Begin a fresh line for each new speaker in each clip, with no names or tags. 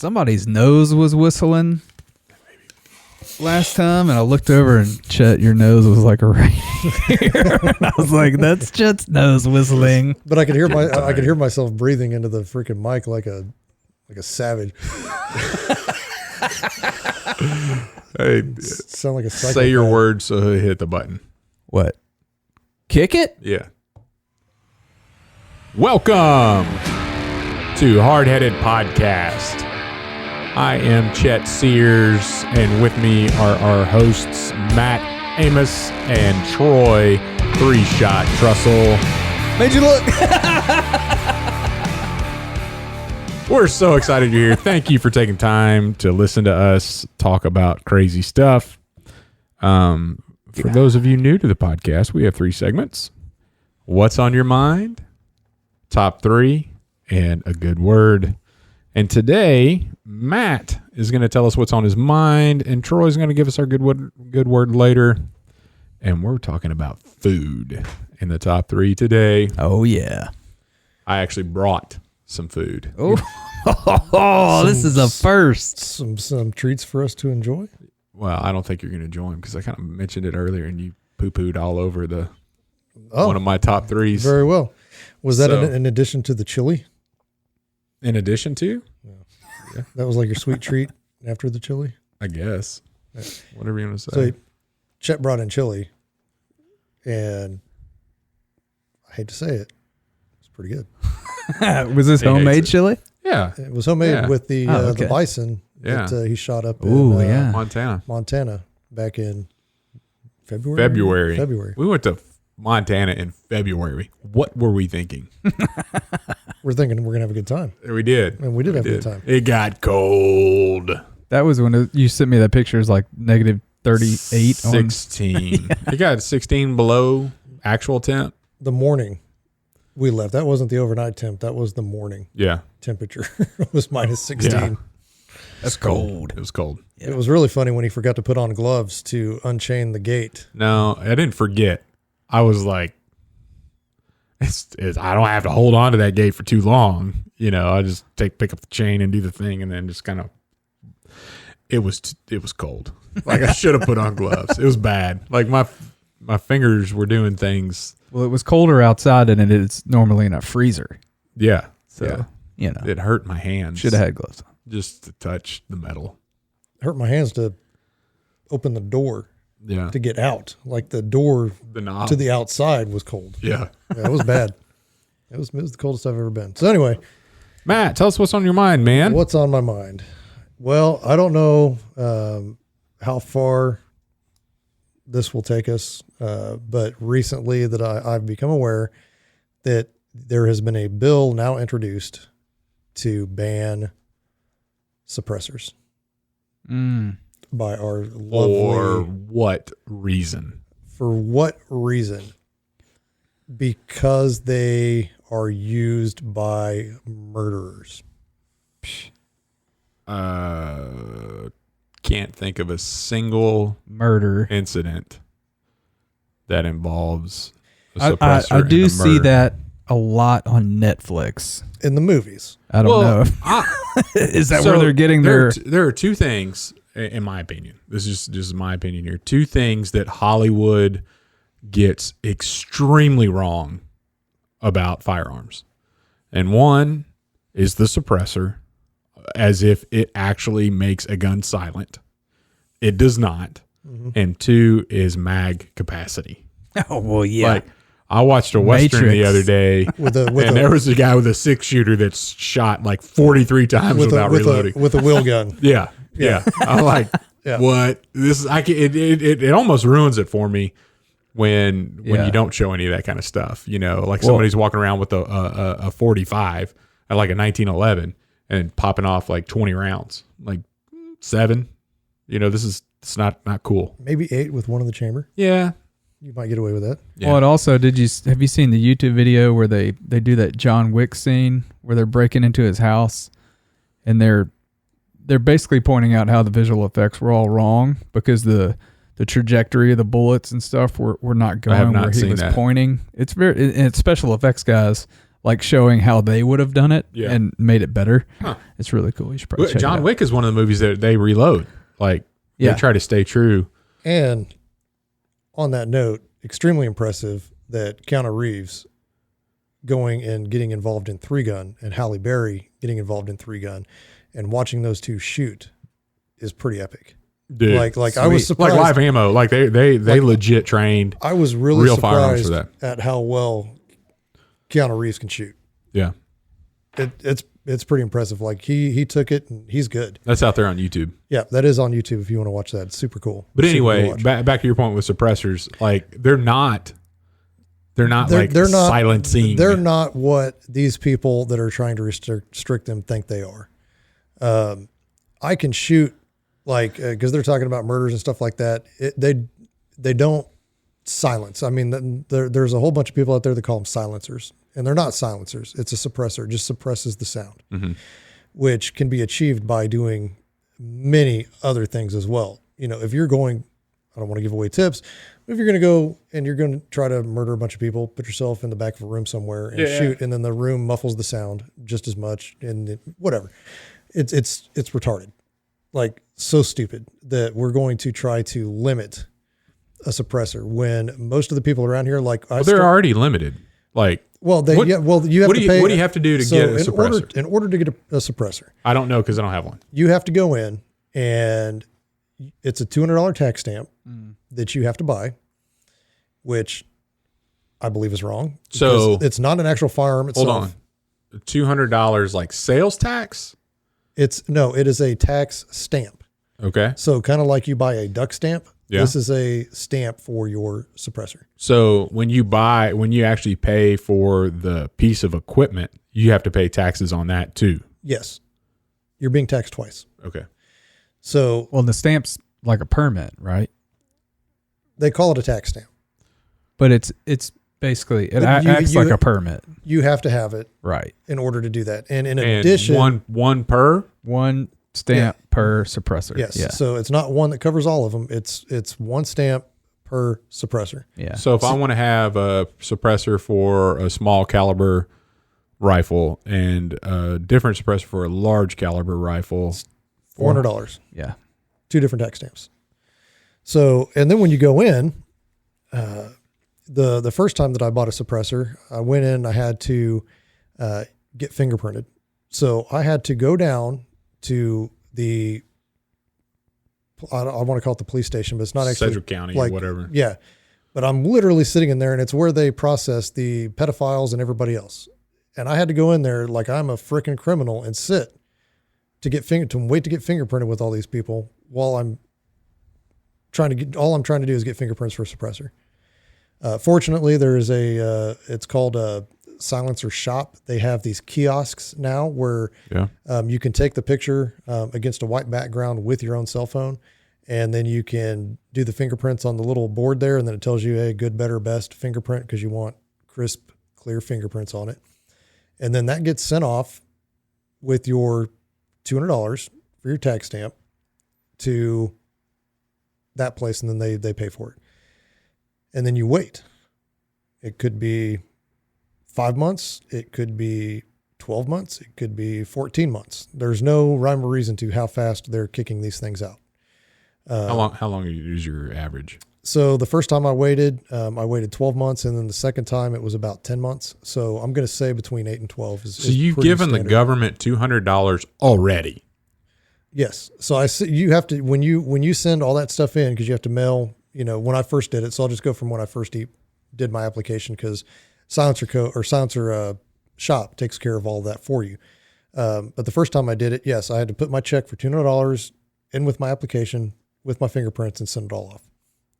somebody's nose was whistling last time, and I looked over and Chet, your nose was like right here. And I was like, "That's Chet's nose whistling."
But I could hear myself breathing into the freaking mic like a savage.
Hey,
sound like a psychopath.
say your word so he hit the button.
What? Kick it?
Yeah. Welcome to Hardheaded Podcast. I am Chet Sears, and with me are our hosts, Matt, Amos, and Troy, Three-Shot Trussell.
Made you look.
We're so excited you're here. Thank you for taking time to listen to us talk about crazy stuff. For those of you new to the podcast, we have 3 segments. What's on your mind? Top 3, and a good word. And today, Matt is going to tell us what's on his mind, and Troy's going to give us our good word later. And we're talking about food in the top 3 today.
Oh, yeah.
I actually brought some food.
Oh, this is a first.
Some treats for us to enjoy.
Well, I don't think you're going to join because I kind of mentioned it earlier, and you poo-pooed all over one of my top 3s.
Very well. Was that in addition to the chili?
In addition to?
Yeah. That was like your sweet treat after the chili?
I guess. Yeah. Whatever you want to
So
say.
Chet brought in chili, and I hate to say it, it's pretty good.
Was this homemade chili?
Yeah.
It was homemade with the bison that he shot up in Montana back in February.
We went to Montana in February. What were we thinking?
We're thinking we're going to have a good time.
We did.
And we did have a good time.
It got cold.
That was when you sent me that picture. It was like negative 38.
16. It got 16 below actual temp.
The morning we left. That wasn't the overnight temp. That was the morning temperature. It was minus 16.
Yeah. That's cold. It was cold.
Yeah. It was really funny when he forgot to put on gloves to unchain the gate.
No, I didn't forget. I was like, I don't have to hold on to that gate for too long. You know, I just pick up the chain and do the thing, and then just kind of. It was cold. Like I should have put on gloves. It was bad. Like my fingers were doing things.
Well, it was colder outside than it is normally in a freezer.
Yeah.
So
it hurt my hands.
Should have had gloves on.
Just to touch the metal.
It hurt my hands to open the door.
Yeah.
To get out. Like the door
knob
to the outside was cold.
Yeah.
It was bad. It was the coldest I've ever been. So anyway.
Matt, tell us what's on your mind, man.
What's on my mind? Well, I don't know how far this will take us, but recently that I've become aware that there has been a bill now introduced to ban suppressors. By our lovely.
For what reason?
For what reason? Because they are used by murderers.
Can't think of a single
murder
incident that involves a suppressor.
I do see that a lot on Netflix.
In the movies.
I don't know. Is that where they're getting their...
There are 2 things, in my opinion. This is just my opinion here. 2 things that Hollywood gets extremely wrong about firearms. And one is the suppressor, as if it actually makes a gun silent. It does not. Mm-hmm. And 2 is mag capacity.
Oh, well, yeah.
Like, I watched a Western the other day, and there was a guy with a 6-shooter that's shot like 43 times without reloading.
With a wheel gun.
Yeah. I'm like, what? This is it almost ruins it for me when you don't show any of that kind of stuff. You know, like somebody's walking around with a 45 at like a 1911 and popping off like 20 rounds, like 7. You know, it's not cool.
Maybe 8 with one in the chamber.
Yeah.
You might get away with that.
Yeah. Well, and also, have you seen the YouTube video where they do that John Wick scene where they're breaking into his house and they're basically pointing out how the visual effects were all wrong because the trajectory of the bullets and stuff were not going where he was pointing. It's special effects guys like showing how they would have done it and made it better.
Huh.
It's really cool. You should probably check it
John
out.
Wick is one of the movies that they reload. Like they try to stay true.
And on that note, extremely impressive that Keanu Reeves going and getting involved in 3-gun and Halle Berry getting involved in 3-gun and watching those two shoot is pretty epic.
Dude,
like I was surprised.
Like live ammo, like they legit trained.
I was really
real firearms
surprised
for that.
at how well Keanu Reeves can shoot.
Yeah,
it's pretty impressive. Like he took it and he's good.
that's out there on YouTube.
Yeah, that is on YouTube if you want to watch that. It's super cool.
But
Super cool to
anyway,
watch.
back to your point with suppressors, like they're not silencing.
They're not what these people that are trying to restrict them think they are. I can shoot because they're talking about murders and stuff like that. They don't silence. I mean, there's a whole bunch of people out there that call them silencers, and they're not silencers. It's a suppressor. It just suppresses the sound, which can be achieved by doing many other things as well. You know, if you're going, I don't want to give away tips. If you're going to go and you're going to try to murder a bunch of people, put yourself in the back of a room somewhere and shoot, and then the room muffles the sound just as much, and whatever. It's retarded, like so stupid that we're going to try to limit a suppressor when most of the people around here,
they're already limited. Like,
you have to pay.
What do you have to do to get a suppressor?
In order to get a suppressor,
I don't know because I don't have one.
you have to go in and it's a $200 tax stamp that you have to buy, which I believe is wrong.
So
it's not an actual firearm itself.
Hold on, $200 like sales tax.
It is a tax stamp.
Okay.
So kind of like you buy a duck stamp.
Yeah.
This is a stamp for your suppressor.
So when you actually pay for the piece of equipment, you have to pay taxes on that too.
Yes. You're being taxed twice.
Okay.
So
the stamp's like a permit, right?
they call it a tax stamp.
But it's basically, it
But
acts like a permit.
You have to have it
Right.
in order to do that. And in addition,
one stamp per suppressor.
yes.
Yeah.
So it's not one that covers all of them. It's one stamp per suppressor.
Yeah.
So if I want to have a suppressor for a small caliber rifle and a different suppressor for a large caliber rifle,
$400.
Yeah.
2 different tax stamps. So, and then when you go in, the first time that I bought a suppressor, I went in, I had to get fingerprinted. So I had to go down to the, I want to call it the police station, but it's not actually
Sedgwick County or whatever.
Yeah. But I'm literally sitting in there and it's where they process the pedophiles and everybody else. And I had to go in there like I'm a freaking criminal and sit to wait to get fingerprinted with all these people while I'm trying to get, all I'm trying to do is get fingerprints for a suppressor. Fortunately, there is it's called a silencer shop. They have these kiosks now where you can take the picture against a white background with your own cell phone, and then you can do the fingerprints on the little board there, and then it tells you, hey, good, better, best fingerprint because you want crisp, clear fingerprints on it. And then that gets sent off with your $200 for your tax stamp to that place, and then they pay for it. And then you wait. It could be 5 months. It could be 12 months. It could be 14 months. There's no rhyme or reason to how fast they're kicking these things out.
How long is your average?
So the first time I waited 12 months, and then the second time it was about 10 months. So I'm going to say between 8 and 12 is.
So you've given standard. The government $200 already.
Yes. So you have to, when you send all that stuff in, because you have to mail, when I first did it. So I'll just go from when I first did my application, because Silencer shop takes care of all that for you. But the first time I did it, yes, I had to put my check for $200 in with my application with my fingerprints and send it all off.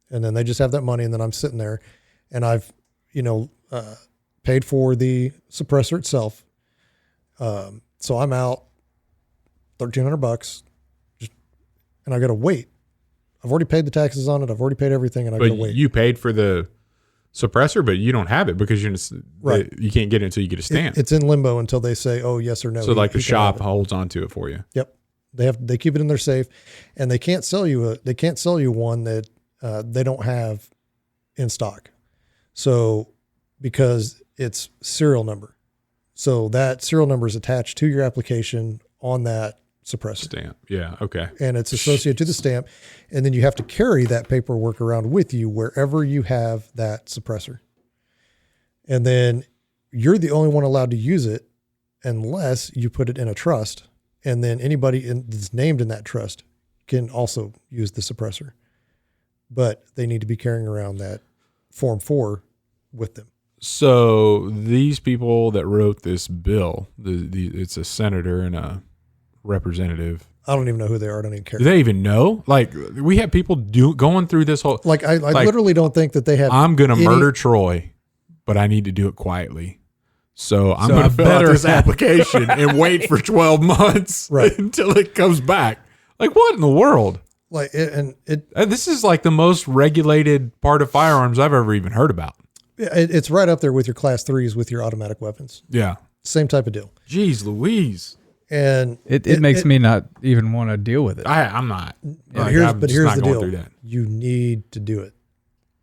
And then they just have that money. And then I'm sitting there and I've, paid for the suppressor itself. So I'm out $1,300 and I got to wait. I've already paid the taxes on it. I've already paid everything, and I got to wait.
You paid for the suppressor, but you don't have it because
right.
You can't get it until you get a stamp.
It's in limbo until they say, oh, yes or no.
So the shop holds on to it for you.
Yep. They keep it in their safe, and they can't sell you one that they don't have in stock. So because it's serial number. So that serial number is attached to your application on that suppressor.
Stamp. Yeah. Okay.
And it's associated to the stamp. And then you have to carry that paperwork around with you wherever you have that suppressor. And then you're the only one allowed to use it unless you put it in a trust. And then anybody that's named in that trust can also use the suppressor. But they need to be carrying around that Form 4 with them.
So these people that wrote this bill, it's a senator and a representative.
I don't even know who they are. I don't even care.
Do they even know? Like, we have people going through this whole.
Like, I literally don't think that they have.
I'm going to murder Troy, but I need to do it quietly. So I'm going to fill out this application and wait for 12 months until it comes back. Like, what in the world?
Like,
this is like the most regulated part of firearms I've ever even heard about.
It's right up there with your class 3s with your automatic weapons.
Yeah.
Same type of deal.
Jeez Louise.
And
it makes me not even want to deal with it.
I'm not.
Here's the deal. You need to do it.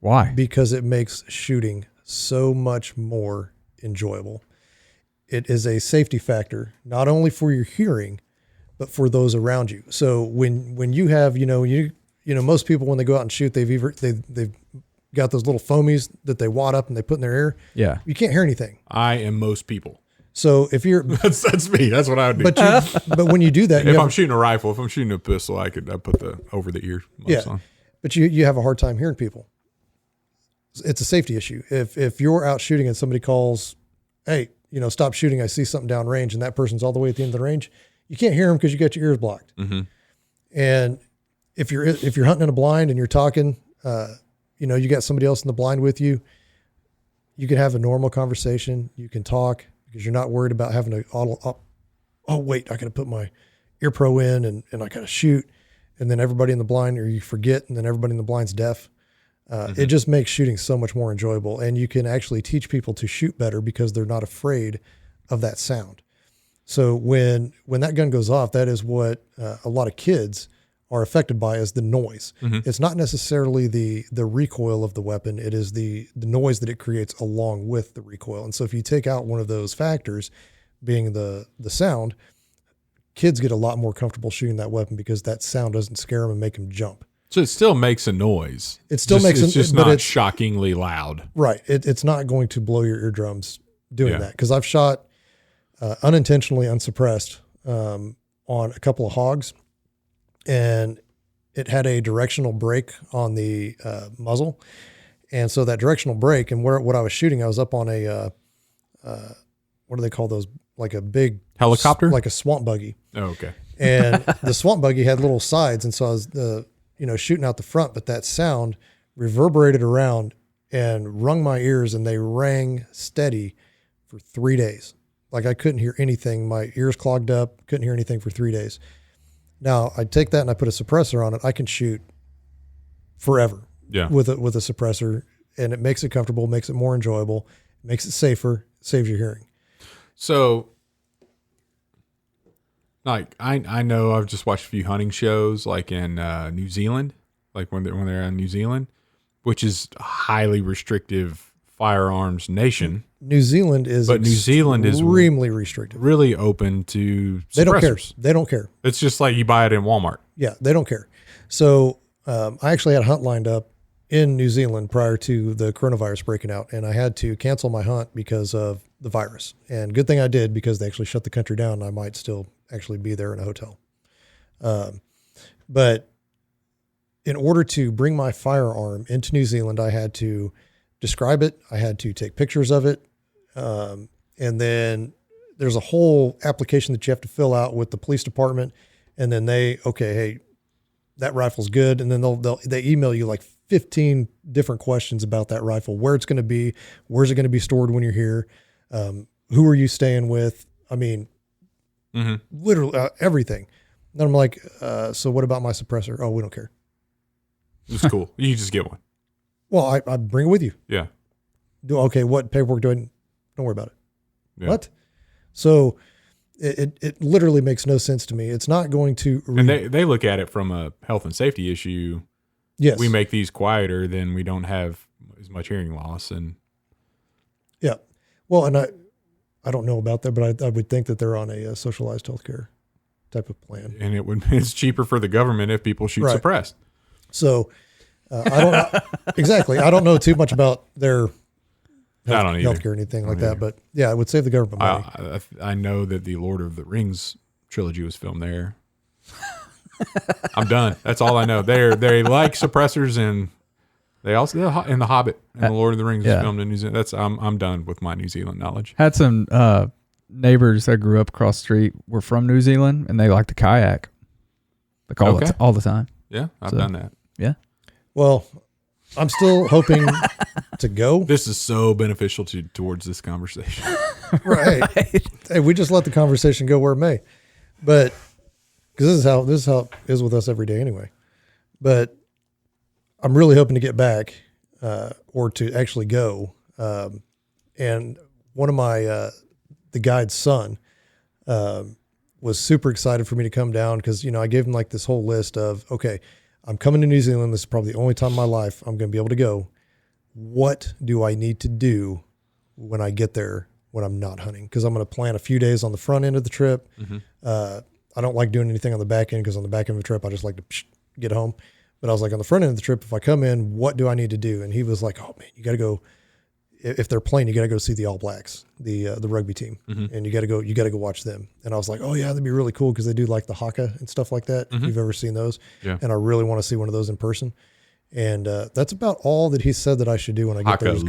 Why?
Because it makes shooting so much more enjoyable. It is a safety factor, not only for your hearing, but for those around you. So when you have, most people, when they go out and shoot, they've got those little foamies that they wad up and they put in their ear.
Yeah.
You can't hear anything.
I am most people.
So if you're,
that's me. That's what I would do.
But when you do that,
if I'm shooting a rifle, if I'm shooting a pistol, I put the over the ear on.
But you have a hard time hearing people. It's a safety issue. If you're out shooting and somebody calls, hey, stop shooting, I see something downrange, and that person's all the way at the end of the range, you can't hear them because you got your ears blocked.
Mm-hmm.
And if you're hunting in a blind and you're talking, you got somebody else in the blind with you, you can have a normal conversation. You can talk because you're not worried about having wait, I got to put my ear pro in and I got to shoot. And then everybody in the blind, or you forget, and then everybody in the blind's deaf. It just makes shooting so much more enjoyable. And you can actually teach people to shoot better because they're not afraid of that sound. So when that gun goes off, that is what a lot of kids are affected by, is the noise. Mm-hmm. It's not necessarily the recoil of the weapon. It is the noise that it creates along with the recoil. And so if you take out one of those factors, being the sound, kids get a lot more comfortable shooting that weapon because that sound doesn't scare them and make them jump.
So it still makes a noise.
It still makes
it's just not shockingly loud.
Right. It's not going to blow your eardrums doing that. Because I've shot unintentionally unsuppressed on a couple of hogs, and it had a directional brake on the muzzle. And so that directional brake, and what I was shooting, I was up on a, what do they call those? Like a big
helicopter?
Like a swamp buggy.
Oh, okay.
And the swamp buggy had little sides. And so I was, shooting out the front, but that sound reverberated around and rung my ears, and they rang steady for 3 days. Like I couldn't hear anything. My ears clogged up, couldn't hear anything for 3 days. Now I take that and I put a suppressor on it. I can shoot forever with a suppressor, and it makes it comfortable, makes it more enjoyable, makes it safer, saves your hearing.
So like I know I've just watched a few hunting shows like in New Zealand, like when they're in New Zealand, which is a highly restrictive firearms nation.
New Zealand is extremely restrictive.
Really open to suppressors.
They don't care. They don't care.
It's just like you buy it in Walmart.
Yeah, they don't care. So I actually had a hunt lined up in New Zealand prior to the coronavirus breaking out, and I had to cancel my hunt because of the virus. And good thing I did, because they actually shut the country down. I might still actually be there in a hotel. But in order to bring my firearm into New Zealand, I had to describe it. I had to take pictures of it. And then there's a whole application that you have to fill out with the police department. And then hey, that rifle's good. And then they email you like 15 different questions about that rifle, where it's going to be, where's it going to be stored when you're here? Who are you staying with? I mean, literally everything. Then I'm like, so what about my suppressor? Oh, we don't care.
It's cool. You just get one.
Well, I bring it with you.
Yeah.
Okay, what paperwork do I? Don't worry about it.
Yeah.
What? So it literally makes no sense to me. It's not going to.
And they look at it from a health and safety issue.
Yes.
We make these quieter, then we don't have as much hearing loss. And
yeah. Well, and I don't know about that, but I would think that they're on a socialized healthcare type of plan.
And it's cheaper for the government if people shoot suppressed.
So I don't know, exactly. I don't know too much about their healthcare or anything like that, but yeah, it would save the government money.
I know that the Lord of the Rings trilogy was filmed there. I'm done. That's all I know. They like suppressors, and they also in the Hobbit and the Lord of the Rings was filmed in New Zealand. I'm done with my New Zealand knowledge.
Had some neighbors that grew up across the street were from New Zealand, and they like to kayak. They call it all the time.
Yeah, I've done that.
Yeah.
Well, I'm still hoping to go.
This is so beneficial towards this conversation.
Right. Hey, we just let the conversation go where it may. But because this is how it is with us every day anyway. But I'm really hoping to get back or to actually go. And one of my the guide's son was super excited for me to come down because, I gave him like this whole list of, okay, I'm coming to New Zealand. This is probably the only time in my life I'm going to be able to go. What do I need to do when I get there when I'm not hunting? Because I'm going to plan a few days on the front end of the trip. Mm-hmm. I don't like doing anything on the back end because on the back end of the trip, I just like to get home. But I was like, on the front end of the trip, if I come in, what do I need to do? And he was like, oh man, you got to go. If they're playing, you got to go see the All Blacks, the rugby team, mm-hmm. and you got to go watch them. And I was like, oh yeah, that'd be really cool because they do like the haka and stuff like that. Mm-hmm. If you've ever seen those, and I really want to see one of those in person. And that's about all that he said that I should do when I get there. Is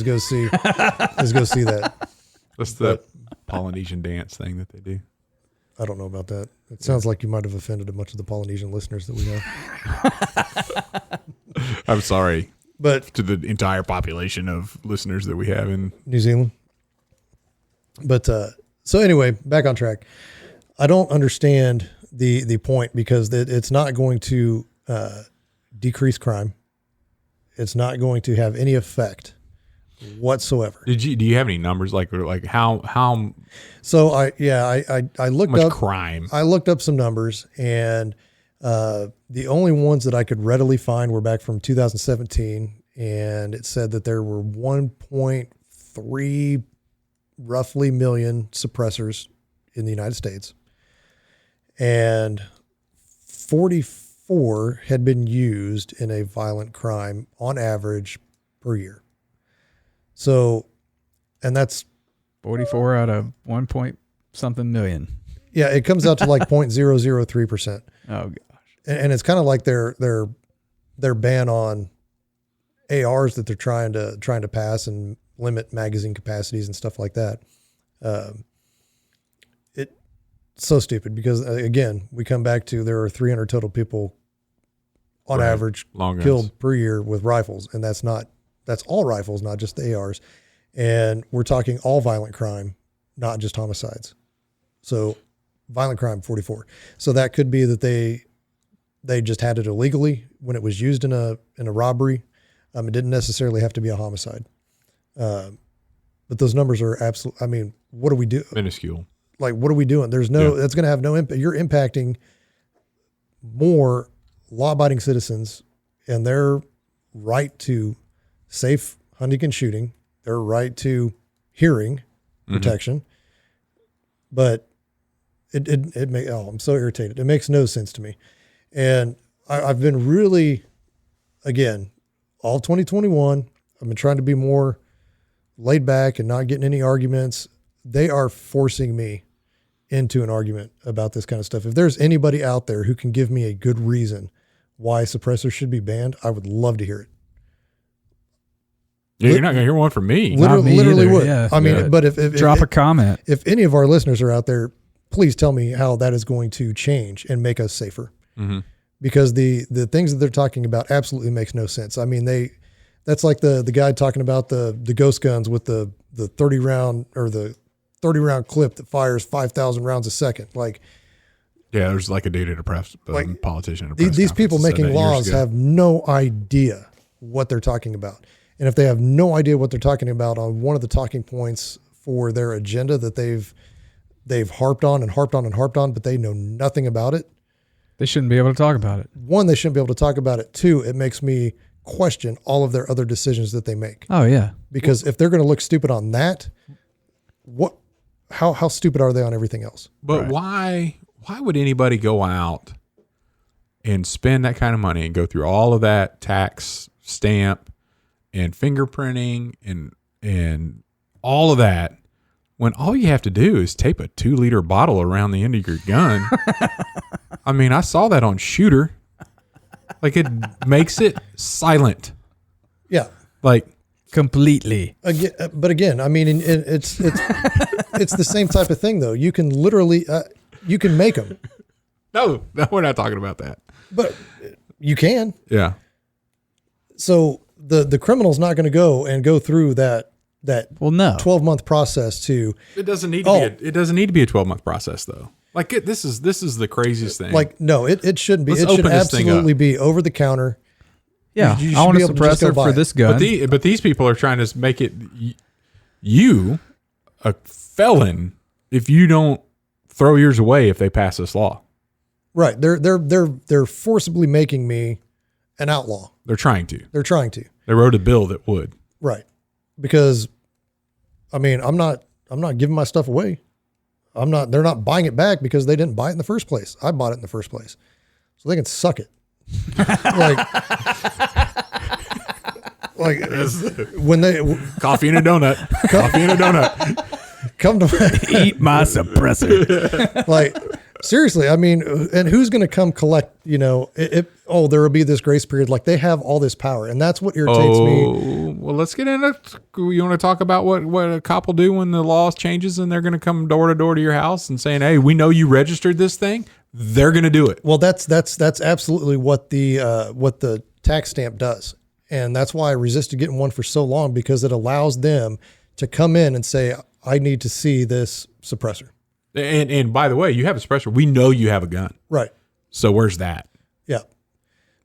go see that.
That's the Polynesian dance thing that they do.
I don't know about that. It sounds like you might have offended a bunch of the Polynesian listeners that we have.
I'm sorry.
But
to the entire population of listeners that we have in
New Zealand. But so anyway, back on track. I don't understand the point because it's not going to decrease crime. It's not going to have any effect whatsoever.
Do you have any numbers like how?
So I looked up
crime.
I looked up some numbers, and the only ones that I could readily find were back from 2017, and it said that there were 1.3 roughly million suppressors in the United States, and 44 had been used in a violent crime on average per year. So, and that's
44 out of 1 point something million.
Yeah, it comes out to like 0.003%.
Oh gosh.
And it's kind of like their ban on ARs that they're trying to pass and limit magazine capacities and stuff like that. It's so stupid because again, we come back to there are 300 total people on average killed per year with rifles, and that's all rifles, not just the ARs. And we're talking all violent crime, not just homicides. So violent crime, 44. So that could be that they just had it illegally when it was used in a robbery. It didn't necessarily have to be a homicide. But those numbers are absolute. I mean, what do we do?
Minuscule. Like,
what are we doing? That's going to have no impact. You're impacting more law-abiding citizens and their right to safe hunting and shooting, their right to hearing protection. Mm-hmm. But I'm so irritated. It makes no sense to me. And I've been really, again, all 2021, I've been trying to be more laid back and not getting any arguments. They are forcing me into an argument about this kind of stuff. If there's anybody out there who can give me a good reason why suppressors should be banned, I would love to hear it.
Yeah, you're not going to hear one from me.
Literally would.
Yeah.
I mean, but if
drop a comment.
If any of our listeners are out there, please tell me how that is going to change and make us safer. Mm-hmm. Because the things that they're talking about absolutely makes no sense. I mean, that's like the guy talking about the ghost guns with the 30 round or the 30 round clip that fires 5,000 rounds a second. Like,
yeah, there's like a dude at a press politician. At a
these people making laws have no idea what they're talking about. And if they have no idea what they're talking about on one of the talking points for their agenda that they've harped on and harped on and harped on, but they know nothing about it.
They shouldn't be able to talk about it.
One, they shouldn't be able to talk about it. Two, it makes me question all of their other decisions that they make.
Oh yeah.
Because if they're going to look stupid on that, how stupid are they on everything else?
But why would anybody go out and spend that kind of money and go through all of that tax stamp and fingerprinting and all of that when all you have to do is tape a 2-liter bottle around the end of your gun? I mean, I saw that on Shooter. Like, it makes it silent.
Yeah.
Like, completely.
But again, I mean, it's the same type of thing, though. You can literally, you can make them.
No, we're not talking about that.
But you can.
Yeah.
So the criminal's not going to go through that
well, no
12-month process to.
It doesn't need to be. It doesn't need to be a 12-month process, though. Like, this is the craziest thing.
Like, no, it shouldn't be.
Let's
it should
open this thing
absolutely
up.
be over the counter.
Yeah,
You
I want a
should be able to just go
suppressor
buy
for
it.
this gun.
But these people are trying to make it you a felon if you don't throw yours away if they pass this law.
Right. They're forcibly making me an outlaw.
They're trying to.
They're trying to.
They wrote a bill that would.
Right. Because, I mean, I'm not giving my stuff away. They're not buying it back because they didn't buy it in the first place. I bought it in the first place. So they can suck it. like when they
Coffee and a donut. Coffee and a donut.
come to
Eat my suppressor.
like, seriously, I mean, and who's going to come collect, there will be this grace period. Like, they have all this power, and that's what irritates me.
Well, let's get into, you want to talk about what a cop will do when the law changes and they're going to come door to door to your house and saying, hey, we know you registered this thing. They're going to do it.
Well, that's absolutely what the tax stamp does. And that's why I resisted getting one for so long, because it allows them to come in and say, I need to see this suppressor.
And by the way, you have a suppressor. We know you have a gun.
Right.
So where's that?
Yeah.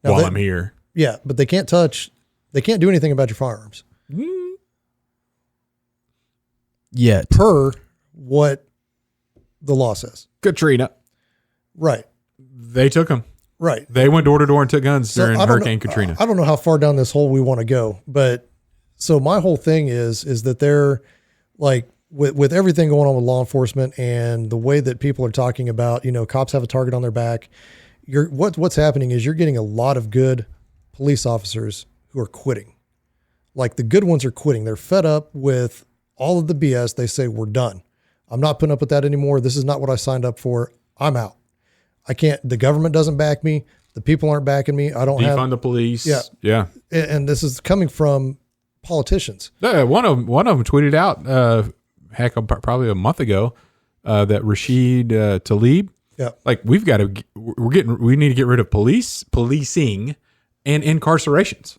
While I'm here.
Yeah, but they can't do anything about your firearms.
Yet.
Per what the law says.
Katrina.
Right.
They took them.
Right.
They went door to door and took guns during Hurricane Katrina.
I don't know how far down this hole we want to go, but so my whole thing is that they're like, with everything going on with law enforcement and the way that people are talking about, cops have a target on their back. What's happening is you're getting a lot of good police officers who are quitting. Like, the good ones are quitting. They're fed up with all of the BS. They say, we're done. I'm not putting up with that anymore. This is not what I signed up for. I'm out. I can't, the government doesn't back me. The people aren't backing me. I don't
defund the police.
Yeah.
Yeah.
And this is coming from politicians.
One of them tweeted out, probably a month ago, that Rashid Tlaib.
Yeah.
Like, we need to get rid of policing and incarcerations.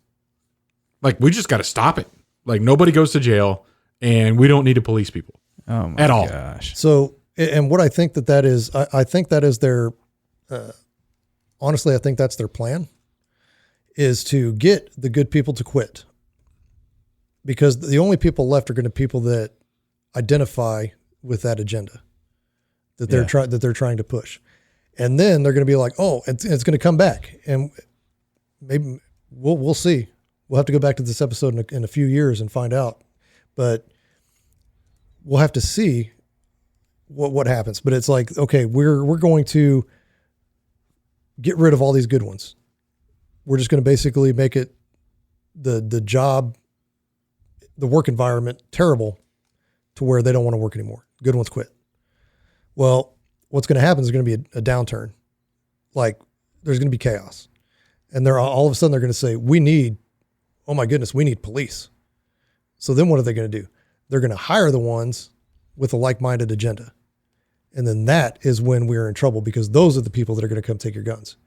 Like, we just got to stop it. Like, nobody goes to jail and we don't need to police people at all.
Gosh.
So, and what I think that is, I think that is their, honestly, I think that's their plan, is to get the good people to quit, because the only people left are going to be people that identify with that agenda that they're trying to push. And then they're going to be like, oh, it's going to come back. And maybe we'll see. We'll have to go back to this episode in a few years and find out, but we'll have to see what happens. But it's like, okay, we're going to get rid of all these good ones. We're just going to basically make it the job, the work environment terrible to where they don't want to work anymore. Good ones quit. Well, what's going to happen is there's going to be a downturn. Like, there's going to be chaos. And they're all of a sudden they're going to say, we need police. So then what are they going to do? They're going to hire the ones with a like-minded agenda. And then that is when we're in trouble, because those are the people that are going to come take your guns,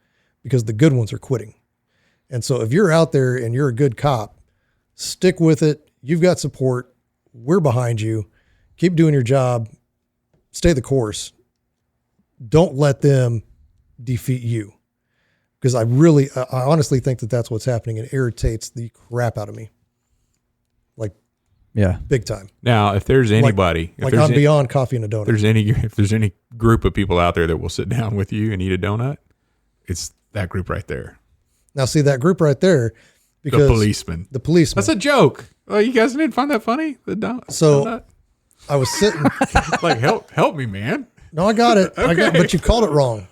because the good ones are quitting. And so if you're out there and you're a good cop, stick with it. You've got support. We're behind you. Keep doing your job. Stay the course. Don't let them defeat you. Because I honestly think that that's what's happening. It irritates the crap out of me. Like,
yeah,
big time.
Now, if there's anybody,
I'm beyond coffee and a donut.
If there's any group of people out there that will sit down with you and eat a donut, it's that group right there.
Now, see that group right there, because
the policeman.
The policeman.
That's a joke. Oh, you guys didn't find that funny? The donut.
I was sitting.
Like, help me, man.
No, I got it. But you called it wrong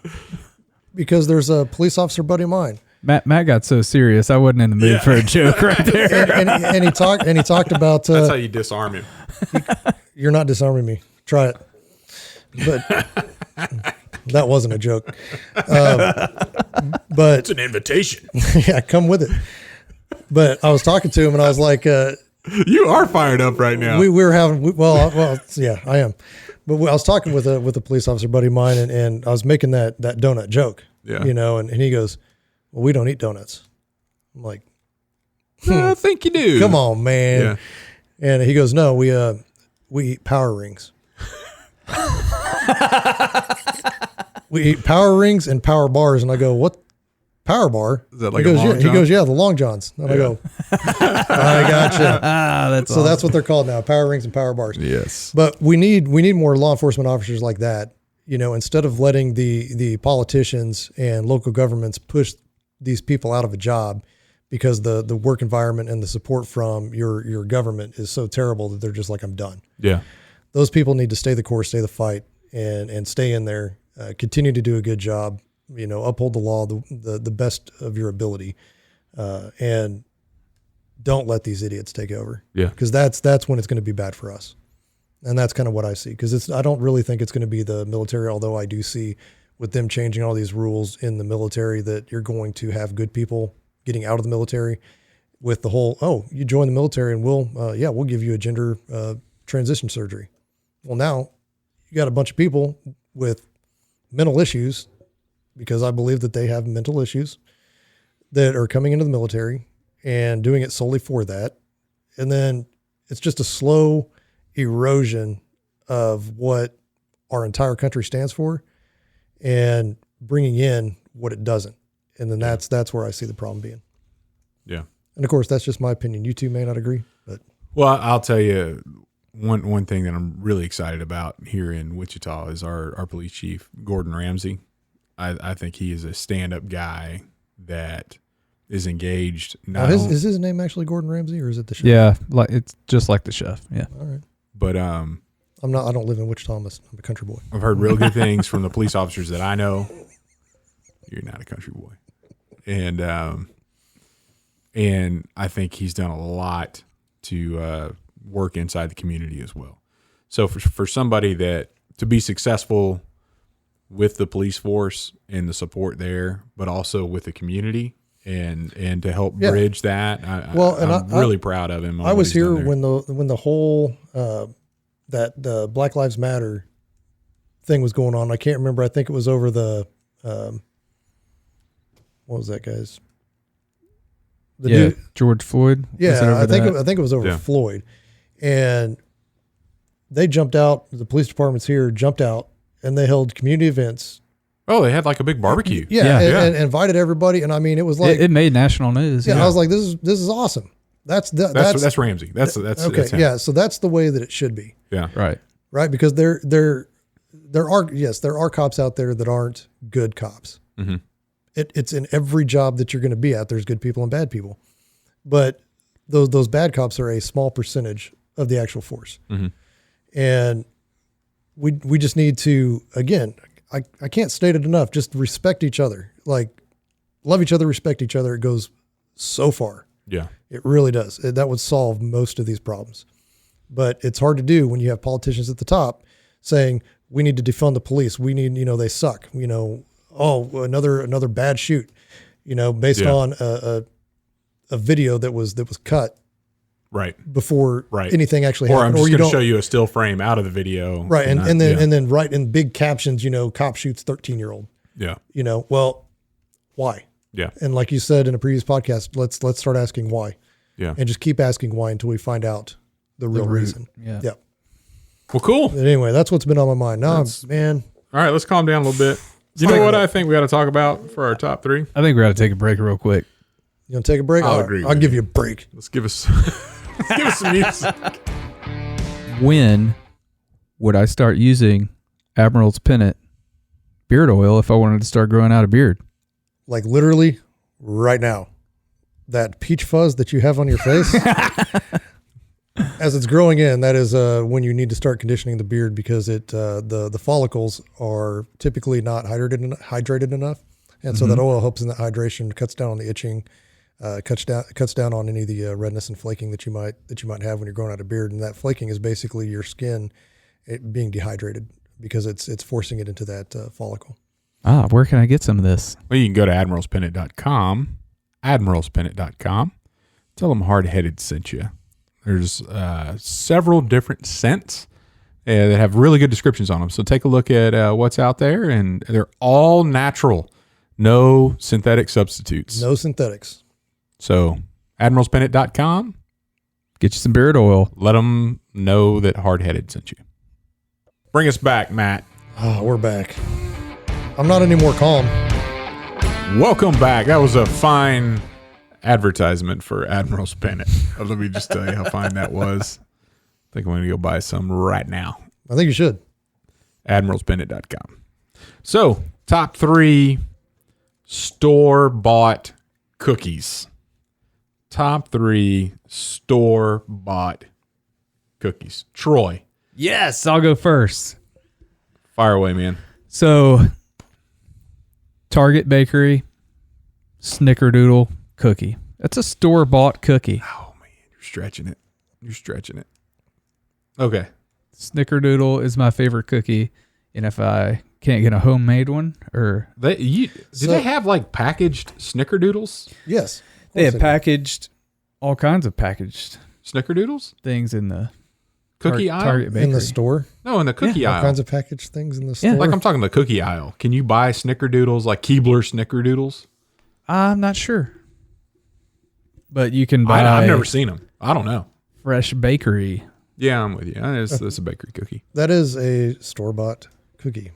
because there's a police officer buddy of mine.
Matt got so serious. I wasn't in the mood for a joke right there.
and he talked about.
That's how you disarm him.
You're not disarming me. Try it. But that wasn't a joke. But
It's an invitation.
yeah, come with it. But I was talking to him and I was like,
You are fired up right now.
we were having, well, yeah, I am. But I was talking with a police officer buddy of mine and I was making that donut joke,
Yeah.
you know, and he goes, well, we don't eat donuts. I'm like,
I think you do.
come on, man.
Yeah.
And he goes, no, we eat power rings. We eat power rings and power bars. And I go, what? Power bar?
Is that like
he
a
goes,
Long
yeah.
John?
He goes, yeah, the Long Johns. And I go, I gotcha.
That's
So that's what they're called now, power rings and power bars.
Yes.
But we need more law enforcement officers like that. You know, instead of letting the politicians and local governments push these people out of a job because the work environment and the support from your government is so terrible that they're just like, I'm done.
Yeah.
Those people need to stay the course, stay the fight, and stay in there, continue to do a good job, you know, uphold the law, the best of your ability, and don't let these idiots take over.
Yeah.
Because that's when it's going to be bad for us. And that's kind of what I see. Because I don't really think it's going to be the military, although I do see with them changing all these rules in the military that you're going to have good people getting out of the military with the whole, oh, you join the military and we'll give you a gender transition surgery. Well, now you got a bunch of people with mental issues, because I believe that they have mental issues, that are coming into the military and doing it solely for that. And then it's just a slow erosion of what our entire country stands for and bringing in what it doesn't. And then that's where I see the problem being.
Yeah.
And of course, that's just my opinion. You two may not agree, but
Well, I'll tell you one thing that I'm really excited about here in Wichita is our police chief, Gordon Ramsay. I think he is a stand-up guy that is engaged.
is his name actually Gordon Ramsay, or is it the chef?
Yeah, like it's just like the chef. Yeah.
All right.
But
I don't live in Wichita. I'm a country boy.
I've heard real good things from the police officers that I know. You're not a country boy. And I think he's done a lot to work inside the community as well. So for somebody that to be successful with the police force and the support there, but also with the community and to help bridge that, I'm really proud of him.
I was here when the whole the Black Lives Matter thing was going on. I can't remember. I think it was over the what was that guy's?
George Floyd.
Yeah, I think it was over Floyd, and they jumped out. The police departments here jumped out, and they held community events.
Oh, they had like a big barbecue.
And invited everybody. And I mean, it was like
it made national news.
Yeah, I was like, this is awesome. That's
Ramsey. That's
okay.
That's him.
Yeah, so that's the way that it should be.
Yeah,
right. Because there are cops out there that aren't good cops.
Mm-hmm.
It's in every job that you're going to be at. There's good people and bad people, but those bad cops are a small percentage of the actual force.
Mm-hmm.
And we just need to, again, I can't state it enough. Just respect each other, like love each other, respect each other. It goes so far.
Yeah,
it really does. That would solve most of these problems, but it's hard to do when you have politicians at the top saying, we need to defund the police. We need, they suck, oh, another bad shoot, based on a video that was cut
right
before anything actually happened.
Or I'm just going to show you a still frame out of the video.
Right. And then write in big captions, cop shoots 13-year-old.
Yeah.
Well, why?
Yeah.
And like you said in a previous podcast, let's start asking why.
Yeah.
And just keep asking why until we find out the real reason.
Yeah.
Yeah.
Well, cool.
But anyway, that's what's been on my mind. Now, man.
All right, let's calm down a little bit. You know what I think we got to talk about for our top 3?
I think we got to take a break real quick.
You want to take a break?
I'll agree.
I'll give you a break.
Let's give us some music.
When would I start using Admiral's Pennant beard oil if I wanted to start growing out a beard?
Like literally right now. That peach fuzz that you have on your face. as it's growing in, that is when you need to start conditioning the beard because the follicles are typically not hydrated enough, and so that oil helps in that hydration, cuts down on the itching, cuts down on any of the redness and flaking that you might have when you're growing out a beard. And that flaking is basically your skin being dehydrated because it's forcing it into that follicle.
Where can I get some of this?
Well, you can go to admiralspennant.com. Admiralspennant.com. Tell them Hardheaded sent you. There's several different scents that have really good descriptions on them. So take a look at what's out there, and they're all natural. No synthetic substitutes.
No synthetics.
So admiralspennant.com.
Get you some beard oil.
Let them know that Hardheaded sent you. Bring us back, Matt.
Oh, we're back. I'm not any more calm.
Welcome back. That was a fine advertisement for Admiral's Pennant. Let me just tell you how fine that was. I think I'm going to go buy some right now.
I think you should.
Admiralspennant.com. So, top 3 store-bought cookies. Top 3 store-bought cookies. Troy.
Yes, I'll go first.
Fire away, man.
So, Target Bakery, snickerdoodle cookie. That's a store-bought cookie.
Oh, man. You're stretching it. Okay.
Snickerdoodle is my favorite cookie. And if I can't get a homemade one, or
Do they have like packaged snickerdoodles?
Yes.
they have packaged all kinds of packaged
Snickerdoodles?
things in the
Cookie aisle?
Target Bakery.
In the store.
No, in the cookie
All
aisle.
kinds of packaged things in the
Yeah.
store.
Like I'm talking the cookie aisle. Can you buy snickerdoodles like Keebler snickerdoodles?
I'm not sure, but you can buy.
I've never seen them. I don't know.
Fresh Bakery.
Yeah, I'm with you. It's a bakery cookie.
That is a store-bought cookie.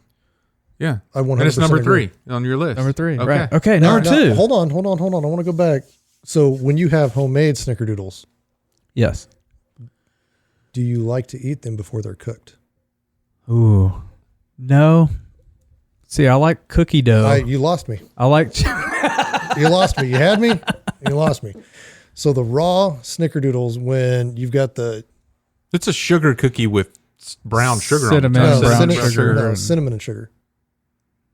Yeah.
I 100%
And it's number
agree.
3 on your list.
Number 3.
Okay.
Right. Okay. Number
Now,
2.
Hold on. I want to go back. So when you have homemade snickerdoodles,
Yes.
do you like to eat them before they're cooked?
Ooh. No. See, I like cookie dough.
You lost me.
I like.
You lost me. You had me. You lost me. So the raw snickerdoodles, when you've got the
It's a sugar cookie with brown sugar
Cinnamon,
on the top.
brown
cinnamon,
sugar,
no,
and-
cinnamon and sugar.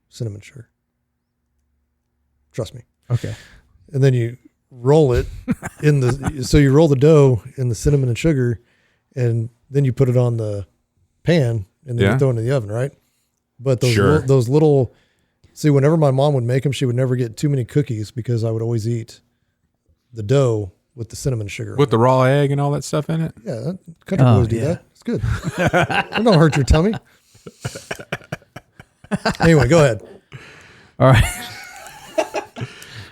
Cinnamon sugar. Trust me.
Okay.
And then you roll it in the so you roll the dough in the cinnamon and sugar, and then you put it on the pan, and then
Yeah.
you throw it in the oven, right? But those
Sure.
those little see, whenever my mom would make them, she would never get too many cookies because I would always eat the dough with the cinnamon and sugar.
With the raw egg and all that stuff in it?
Yeah, country boys do
yeah.
that. It's good. It don't hurt your tummy. Anyway, go ahead.
All right.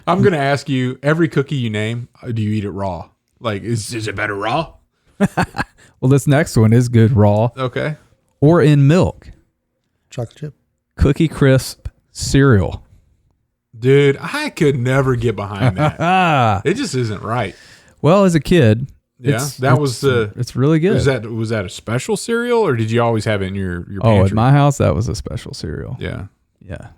I'm going to ask you, every cookie you name, do you eat it raw? Like, is it better raw?
Well, this next one is good raw
Okay.
or in milk.
Chocolate chip.
Cookie Crisp cereal.
Dude, I could never get behind that. It just isn't right.
Well, as a kid,
Yeah,
it's really good.
Was that a special cereal, or did you always have it in your
Oh,
pantry?
at my house, that was a special cereal.
Yeah.
Yeah.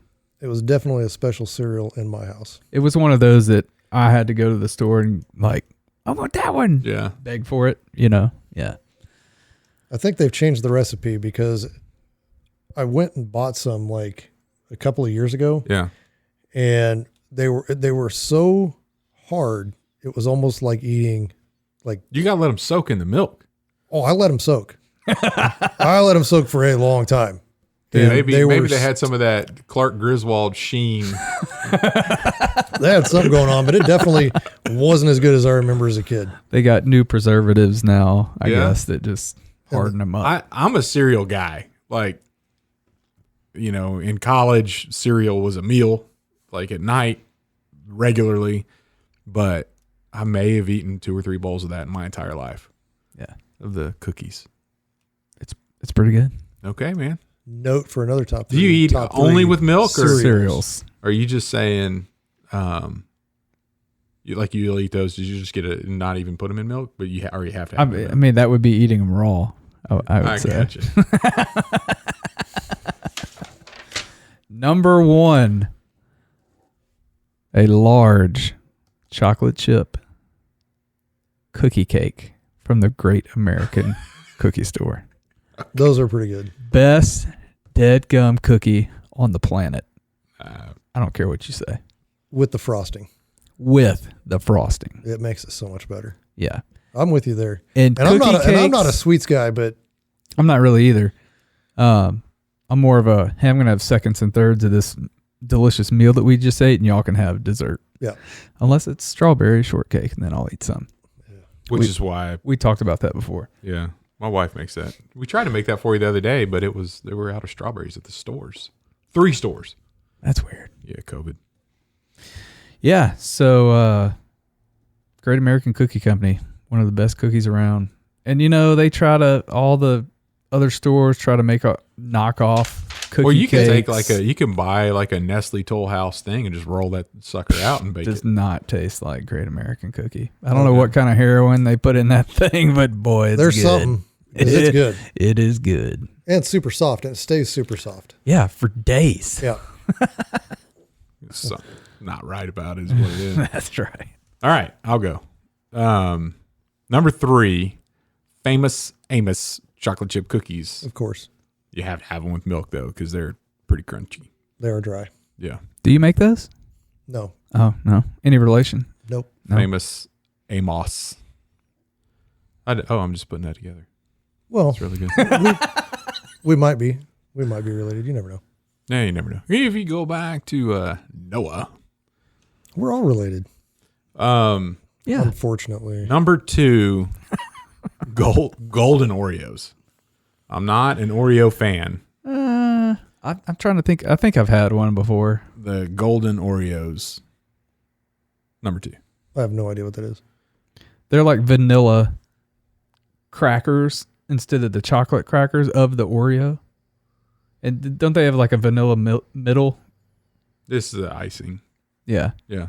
It was definitely a special cereal in my house.
It was one of those that I had to go to the store and like, I want that one.
Yeah.
Beg for it, you know? Yeah.
I think they've changed the recipe because I went and bought some like a couple of years ago,
Yeah.
and they were so hard. It was almost like eating like,
You got to let them soak in the milk.
oh, I let them soak. I let them soak for a long time.
Yeah,
And
maybe
were-
they had some of that Clark Griswold sheen.
they had something going on, but it definitely wasn't as good as I remember as a kid.
They got new preservatives now, I
Yeah.
guess, that just harden them up.
I'm a cereal guy. Like, you know, in college, cereal was a meal, like at night, regularly. But I may have eaten 2 or 3 bowls of that in my entire life.
Yeah.
Of the cookies.
It's pretty good.
Okay, man.
Note for another top.
Do you eat
top
only
3
with milk or
Cereals.
Are you just saying, you'll eat those? Did you just get it and not even put them in milk? But you already have to have them in
I
milk?
mean, that would be eating them raw, I would say.
Gotcha.
Number 1, a large chocolate chip cookie cake from the Great American Cookie Store.
Those are pretty good.
Best dead gum cookie on the planet. I don't care what you say.
With the frosting.
With the frosting.
It makes it so much better.
Yeah.
I'm with you there.
And
I'm
cookie
not a
cakes-
sweets guy, but
I'm not really either. I'm more of a, hey, I'm going to have seconds and thirds of this delicious meal that we just ate, and y'all can have dessert.
yeah.
Unless it's strawberry shortcake, and then I'll eat some.
Which is why,
We talked about that before.
yeah, my wife makes that. We tried to make that for you the other day, but they were out of strawberries at the stores. 3 stores.
That's weird.
Yeah, COVID.
Yeah. So, Great American Cookie Company, one of the best cookies around. And, they all the other stores try to make a knockoff cookie
Or you can
cakes.
take you can buy like a Nestle Toll House thing and just roll that sucker out and bake
Does
it.
not taste like Great American Cookie. I don't know what kind of heroin they put in that thing, but boy, it's
There's
good.
something. It's good.
It is good.
And it's super soft, and it stays super soft.
Yeah, for days.
Yeah.
It's something not right about it is what it is.
That's right.
All right, I'll go. Number 3, famous Amos chocolate chip cookies.
Of course.
You have to have them with milk though, because they're pretty crunchy.
They are dry.
Yeah.
Do you make those?
No.
Oh, no. Any relation?
Nope.
No.
Famous Amos. I'm just putting that together.
Well,
It's really good.
we might be. We might be related. You never know.
Yeah, you never know. If you go back to Noah.
We're all related.
Yeah.
Unfortunately.
Number 2, golden Oreos. I'm not an Oreo fan.
I'm trying to think. I think I've had one before.
The golden Oreos. Number 2.
I have no idea what that is.
They're like vanilla crackers instead of the chocolate crackers of the Oreo. And don't they have like a vanilla middle?
This is the icing.
Yeah.
Yeah.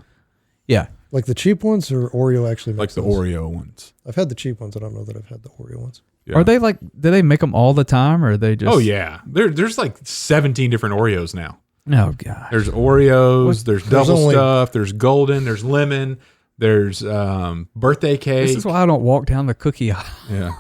Yeah.
Like the cheap ones, or Oreo actually
Like
makes
the
those?
Oreo ones.
I've had the cheap ones. I don't know that I've had the Oreo ones.
Yeah.
Are they like, do they make them all the time, or are they just?
Oh, yeah. There's like 17 different Oreos now.
Oh, God.
There's Oreos.
What?
There's
There's
double
only-
stuff. There's golden. There's lemon. There's birthday cake.
This is why I don't walk down the cookie aisle.
Yeah,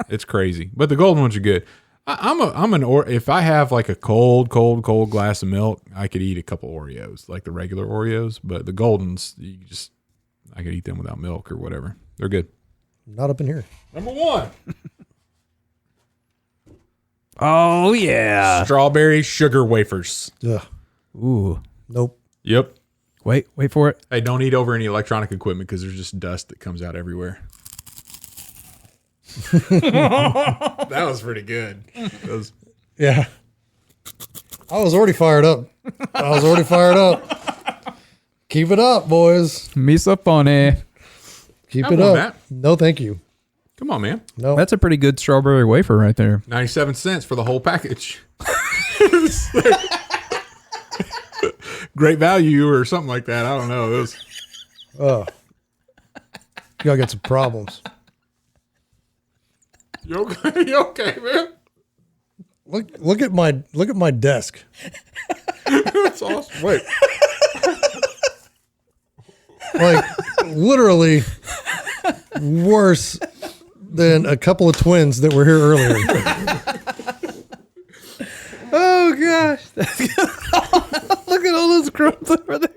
it's crazy. But the golden ones are good. If I have like a cold glass of milk, I could eat a couple Oreos, like the regular Oreos. But the goldens, I could eat them without milk or whatever. They're good.
Not up in here.
Number 1,
Oh, yeah.
strawberry sugar wafers.
Ugh.
Ooh.
Nope.
Yep.
Wait for it.
Hey, don't eat over any electronic equipment because there's just dust that comes out everywhere. That was pretty good.
Yeah. I was already fired up. Keep it up, boys.
Misopone.
Keep
Have
it
one,
up.
Matt.
No, thank you.
Come on, man.
No.
That's a pretty good strawberry wafer right there.
97 cents for the whole package. Great value or something like that. I don't know. It was,
Oh. Y'all got some problems.
you okay? You okay, man?
Look at my desk.
That's awesome. Wait.
Like literally worse than a couple of twins that were here earlier.
Oh, gosh. Look at all those crumbs over there.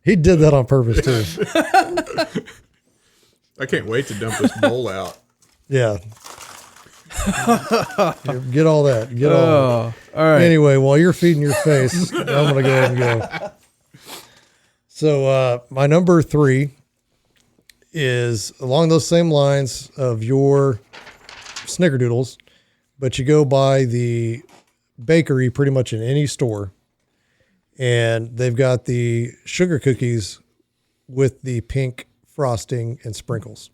He did that on purpose too.
I can't wait to dump this bowl out.
Yeah. Get all that. Get all that.
Oh, all right.
Anyway, while you're feeding your face, I'm going to go ahead and go. So my number 3 is along those same lines of your snickerdoodles, but you go by the bakery pretty much in any store, and they've got the sugar cookies with the pink frosting and sprinkles.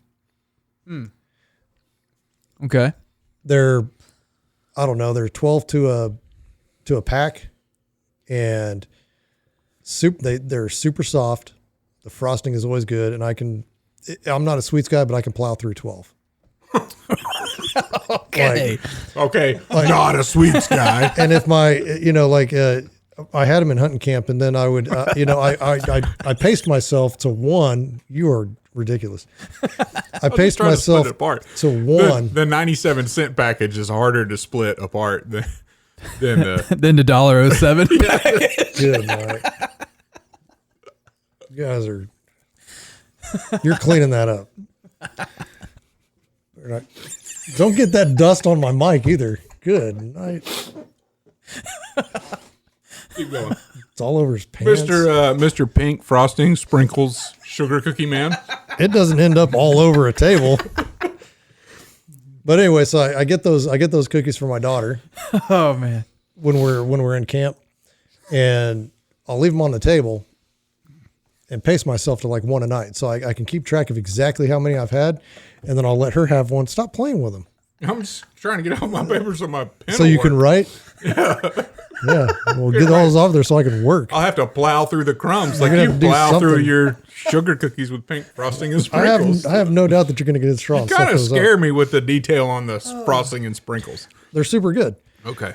Okay.
They're, I don't know, they're 12 to a pack, and they're super soft. The frosting is always good, and I'm not a sweets guy, but I can plow through 12.
Okay.
Okay. Not a sweets guy.
And if I had them in hunting camp, and then I would, I paced myself to 1. You are ridiculous. I
I'm just
paced
trying to split
myself
it apart.
to one.
The 97-cent package is harder to split apart than the.
Then the $1.07.
Good night. You guys are. You're cleaning that up. Don't get that dust on my mic either. Good night.
Keep going.
It's all over his pants.
Mr. Pink Frosting Sprinkles Sugar Cookie Man.
It doesn't end up all over a table. But anyway, so I get those cookies for my daughter
Oh man.
when we're in camp, and I'll leave them on the table and pace myself to like one a night, so I can keep track of exactly how many I've had, and then I'll let her have one. Stop playing with them.
I'm just trying to get all my papers on my pen.
So you can write. Yeah. Well, get those off there so I can work.
I'll have to plow through the crumbs like
gonna
you
have to do
plow through
something.
your sugar cookies with pink frosting and
I
sprinkles.
have no doubt that you're going to get it strong.
Kind of scare me with the detail on the frosting and sprinkles.
They're super good.
Okay.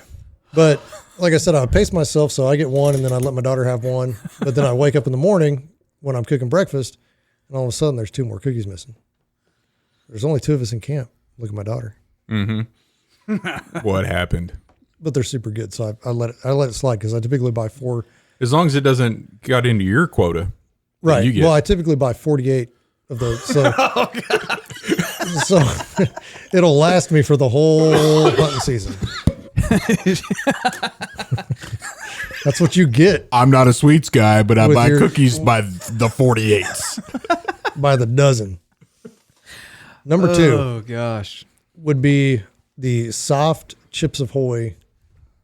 But like I said, I pace myself so I get one, and then I let my daughter have one. But then I wake up in the morning when I'm cooking breakfast, and all of a sudden there's 2 more cookies missing. There's only 2 of us in camp. Look at my daughter.
What happened?
But they're super good, so I let it slide because I typically buy 4.
As long as it doesn't got into your quota.
Right.
You get.
Well, I typically buy 48 of those, so so it'll last me for the whole hunting season. That's what you get
I'm not a sweets guy, but I
With
buy
your-
cookies by the 48s.
by the dozen. Number 2
Oh gosh.
would be the soft Chips Ahoy.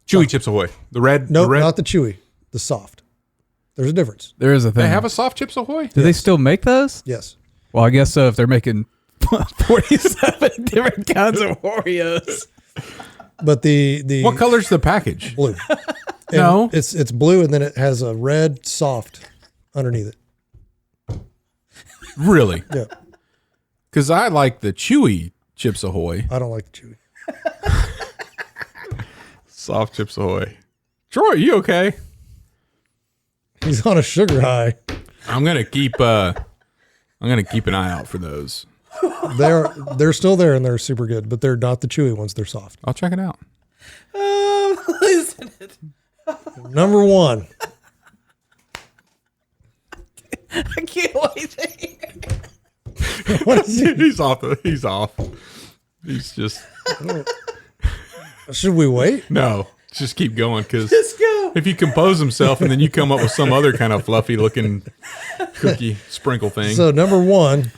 Chewy Chips Ahoy. The red.
Nope,
the red.
not the chewy, the soft. There's a difference.
There is a thing.
They have a soft Chips Ahoy?
Do they still make those?
Yes.
Well, I guess so. If they're making 47 different kinds of Oreos.
But the
What color's the package?
blue. And
No.
it's blue, and then it has a red soft underneath it.
Really?
Yeah.
Because I like the chewy Chips Ahoy.
I don't like the chewy.
Soft Chips Ahoy. Troy, you okay?
He's on a sugar high.
I'm gonna keep an eye out for those.
They're still there, and they're super good, but they're not the chewy ones. They're soft.
I'll check it out.
Listen.
Number 1.
I can't wait to hear.
What is it?
He's off. He's off. He's just
Should we wait?
no. Just keep going because
Let's go.
if you compose himself and then you come up with some other kind of fluffy looking cookie sprinkle thing.
So number 1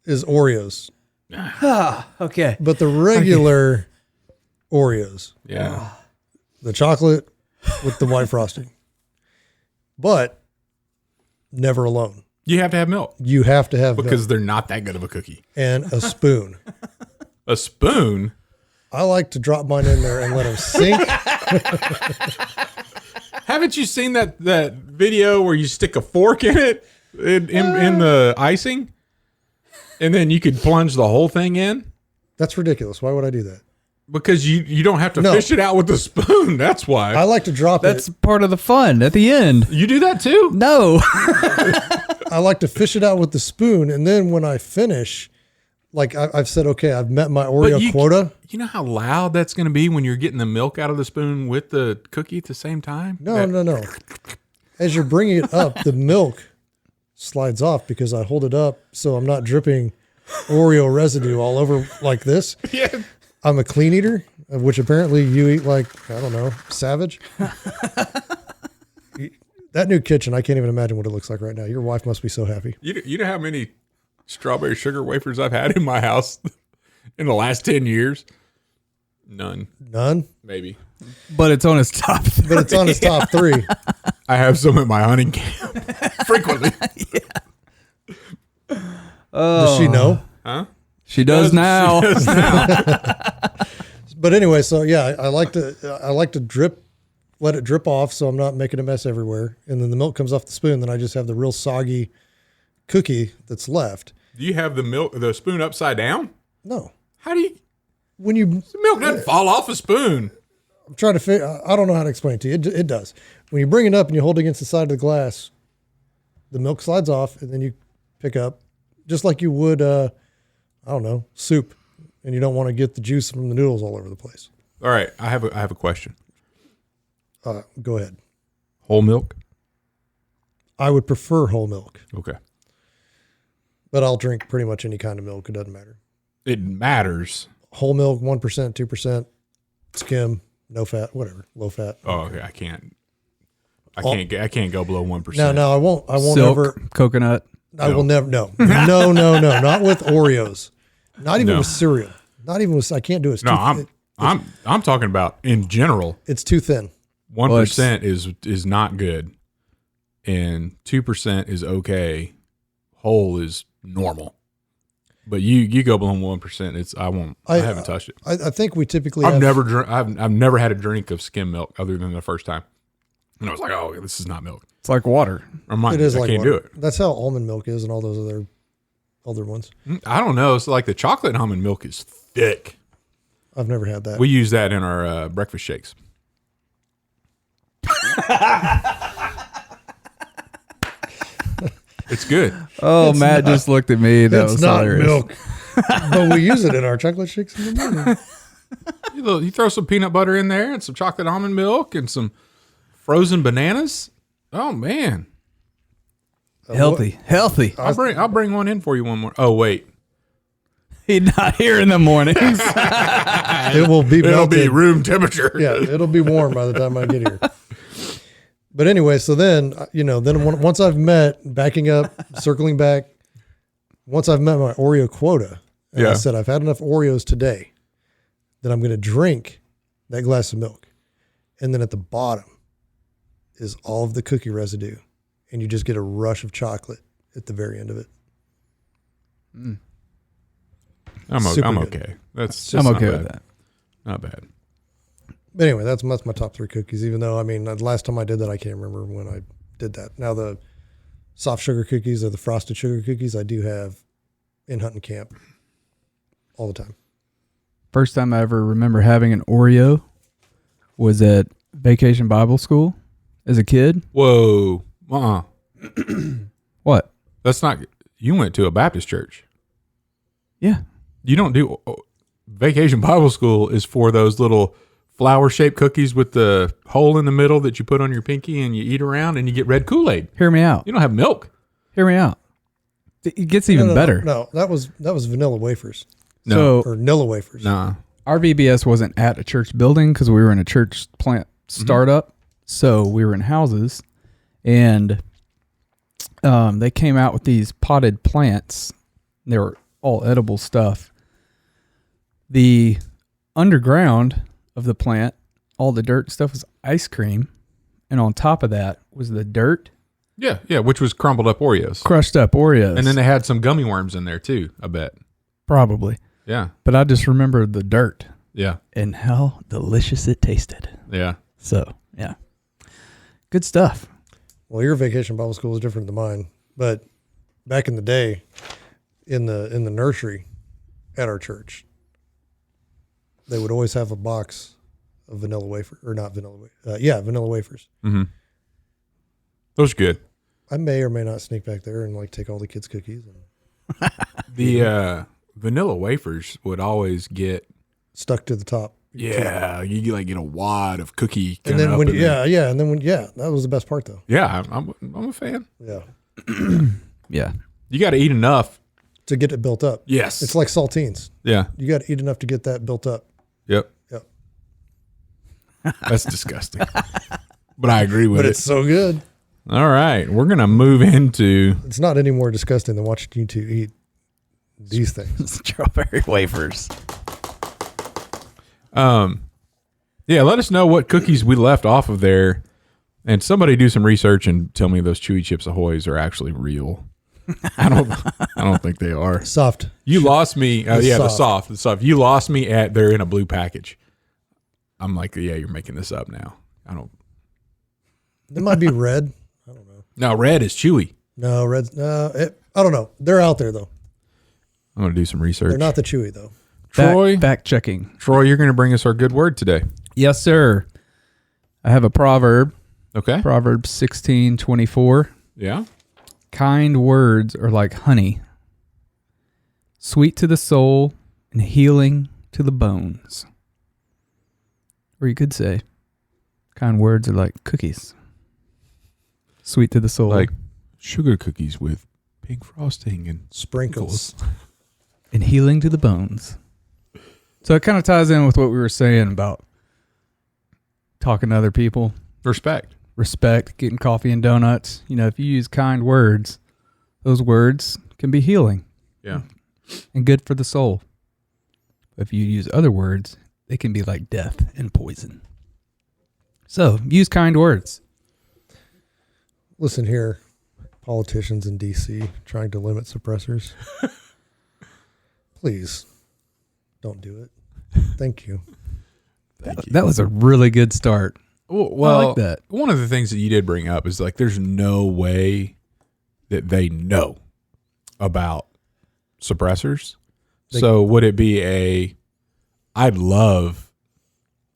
is Oreos,
Okay.
but the regular Oreos,
yeah.
the chocolate with the white frosting, but never alone.
You have to have milk
You have to have
because
milk
they're not that good of a cookie.
and a spoon.
A spoon?
I like to drop mine in there and let them sink.
Haven't you seen that video where you stick a fork in it in the icing? And then you could plunge the whole thing in?
That's ridiculous. Why would I do that?
Because you don't have to
No.
fish it out with the spoon. That's why.
I like to drop
That's
it.
part of the fun at the end.
You do that too?
No.
I like to fish it out with the spoon, and then when I finish, like I've said, okay, I've met my Oreo quota.
You know how loud that's going to be when you're getting the milk out of the spoon with the cookie at the same time?
No. As you're bringing it up, the milk slides off because I hold it up so I'm not dripping Oreo residue all over like this.
Yeah.
I'm a clean eater, of which apparently you eat like, I don't know, savage. That new kitchen, I can't even imagine what it looks like right now. Your wife must be so happy.
You know how many strawberry sugar wafers I've had in my house in the last 10 years? None.
None,
Maybe.
But it's on his top 3.
but it's on his top 3.
I have some at my hunting camp frequently.
Does she know?
Huh?
She does now.
She does now.
But anyway, so yeah, I like to let it drip off so I'm not making a mess everywhere. And then the milk comes off the spoon. Then I just have the real soggy cookie that's left.
Do you have the spoon upside down?
No.
How do you?
When you,
The milk doesn't fall off a spoon.
I'm trying to figure, I don't know how to explain it to you. It does. When you bring it up and you hold it against the side of the glass, the milk slides off and then you pick up, just like you would, I don't know, soup, and you don't want to get the juice from the noodles all over the place.
All right, I have a question.
Go ahead.
Whole milk?
I would prefer whole milk,
Okay.
but I'll drink pretty much any kind of milk. It doesn't matter.
It matters.
Whole milk, 1%, 2%, skim, no fat, whatever, low fat.
Oh, okay. I can't go below 1%.
No, I won't
Silk,
ever.
coconut.
I will never. No, not with Oreos. Not even with cereal. Not even with. I can't do it.
I'm talking about in general.
It's too thin.
1% is not good, and 2% is okay. Whole is normal, but you go below 1%. I haven't touched it.
I think we typically.
I've never had a drink of skim milk other than the first time, and I was like, oh, this is not milk.
It's like water.
It is
I
like
can't
water.
do it.
That's how almond milk is, and all those other ones.
I don't know. It's like the chocolate almond milk is thick.
I've never had that.
We use that in our breakfast shakes. It's good.
Oh, Matt just looked at me. That
It's
was
not
hilarious.
milk, but we use it in our chocolate shakes in the morning.
You throw some peanut butter in there and some chocolate almond milk and some frozen bananas. Oh man,
Healthy.
I'll bring one in for you one more. Oh wait,
He's not here in the mornings.
It will be
it'll
melted.
be room temperature.
Yeah, it'll be warm by the time I get here. But anyway, so then, once I've backing up, circling back, once I've met my Oreo quota, and I said, I've had enough Oreos today, then I'm going to drink that glass of milk. And then at the bottom is all of the cookie residue. And you just get a rush of chocolate at the very end of it.
I'm
Super good.
okay.
I'm okay with that.
Not bad.
But anyway, that's my top 3 cookies, even though, the last time I did that, I can't remember when I did that. Now, the soft sugar cookies or the frosted sugar cookies, I do have in hunting camp all the time.
First time I ever remember having an Oreo was at Vacation Bible School as a kid.
Whoa.
What?
That's not. You went to a Baptist church.
Yeah.
You don't do. Vacation Bible School is for those little flower-shaped cookies with the hole in the middle that you put on your pinky and you eat around and you get red Kool-Aid.
Hear me out.
You don't have milk.
Hear me out. It gets even better.
No, that was vanilla wafers.
No.
Or Nilla wafers.
Nah.
Our VBS wasn't at a church building because we were in a church plant startup. So we were in houses, and they came out with these potted plants. They were all edible stuff. The underground of the plant, all the dirt stuff was ice cream, and on top of that was the dirt.
Yeah, which was crumbled up Oreos.
Crushed up Oreos.
And then they had some gummy worms in there too, I bet.
Probably.
Yeah.
But I just remember the dirt
Yeah.
and how delicious it tasted.
Yeah.
So, yeah. Good stuff.
Well, your Vacation Bible School is different than mine. But back in the day, in the nursery at our church, they would always have a box of vanilla wafer, or not vanilla wafer. Vanilla wafers.
Mm-hmm. Those are good.
I may or may not sneak back there and take all the kids' cookies and
The vanilla wafers would always get
stuck to the top.
you get a wad of cookie.
And then that was the best part though.
Yeah, I'm a fan.
Yeah,
Yeah.
You got to eat enough
to get it built up.
Yes,
It's like saltines.
Yeah.
You got to eat enough to get that built up.
Yep.
Yep.
That's disgusting. But I agree with
But
it.
it's so good.
All right, we're gonna move into.
It's not any more disgusting than watching you two eat these things.
Strawberry wafers.
Yeah, let us know what cookies we left off of there, and somebody do some research and tell me those Chewy Chips Ahoy's are actually real. I don't think they are.
Soft.
You lost me. The soft. You lost me at they're in a blue package. I'm like, yeah, you're making this up now. I don't.
It might be red. I don't know.
No, red is Chewy.
No, red's I don't know. They're out there though.
I'm gonna do some research.
They're not the Chewy though.
Troy,
Fact checking.
Troy, you're gonna bring us our good word today.
Yes, sir. I have a proverb.
Okay.
Proverbs 16:24.
Yeah.
kind words are like honey, sweet to the soul and healing to the bones. Or you could say, kind words are like cookies, sweet to the soul.
Like sugar cookies with pink frosting and
Sprinkles.
and healing to the bones. So it kind of ties in with what we were saying about talking to other people. Respect, getting coffee and donuts. You know, if you use kind words, those words can be healing.
Yeah.
And good for the soul. If you use other words, they can be like death and poison. So use kind words.
Listen here, politicians in D.C. trying to limit suppressors. Please don't do it. Thank you.
That was a really good start.
Well,
I like that.
One of the things that you did bring up is like there's no way that they know about suppressors. So would it be I'd love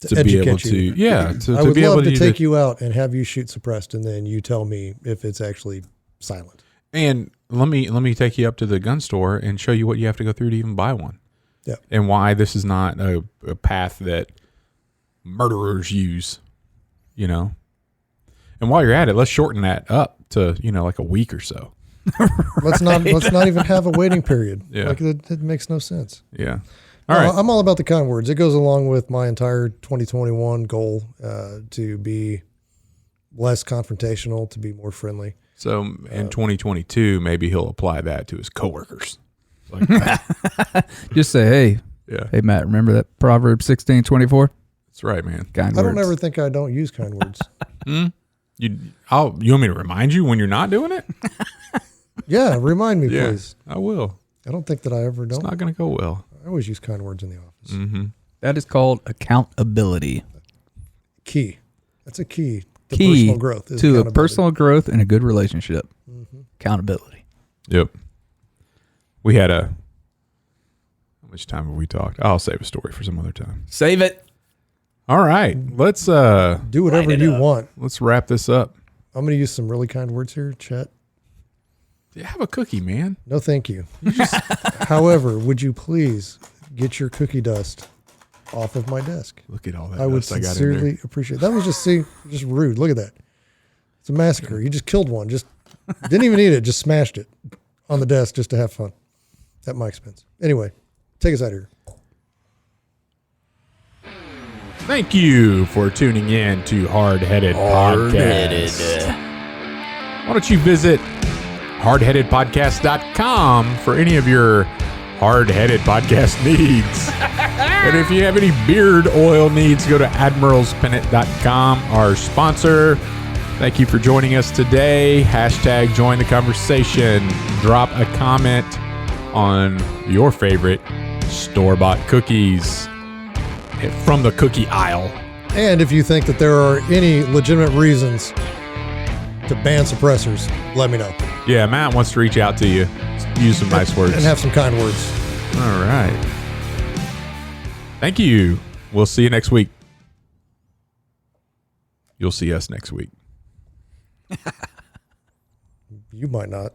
to be able to,
I
to
would
be able
love to
use
take you out and have you shoot suppressed, and then you tell me if it's actually silent.
And let me take you up to the gun store and show you what you have to go through to even buy one.
Yeah.
And why this is not a path that murderers use, you know. And while you're at it, let's shorten that up to, like a week or so.
Let's not even have a waiting period.
Yeah.
Like it makes no sense.
Yeah. All right.
I'm all about the kind words. It goes along with my entire 2021 goal to be less confrontational, to be more friendly.
So in 2022, maybe he'll apply that to his coworkers. Like,
Just say, hey, Matt, remember that Proverbs 16:24?
That's right, man.
Kind
I
words.
don't ever think I don't use kind words.
You want me to remind you when you're not doing it?
Yeah, remind me, please.
I will.
I don't think that I ever don't.
It's not going to go well.
I always use kind words in the office.
Mm-hmm.
That is called accountability.
Key. That's a key to
Key
personal growth. is
to a
accountability.
personal growth and a good relationship. Accountability.
Yep. We had how much time have we talked? I'll save a story for some other time.
Save it.
All right. Let's
Do whatever you want.
let's wrap this up.
I'm going to use some really kind words here, Chet.
Yeah, have a cookie, man.
No, thank you. However, would you please get your cookie dust off of my desk?
Look at all that
I would
dust I got in
sincerely
there.
appreciate. That was just rude. Look at that. It's a massacre. You just killed one. Just didn't even eat it. Just smashed it on the desk just to have fun at my expense. Anyway, take us out of here.
Thank you for tuning in to Hardheaded Podcast. Why don't you visit hardheadedpodcast.com for any of your hard-headed podcast needs. And if you have any beard oil needs, go to admiralspennant.com, our sponsor. Thank you for joining us today. # join the conversation. Drop a comment on your favorite store-bought cookies from the cookie aisle.
And if you think that there are any legitimate reasons to ban suppressors, let me know.
Yeah, Matt wants to reach out to you. Use some nice words.
And have some kind words.
All right. Thank you. We'll see you next week. You'll see us next week.
You might not.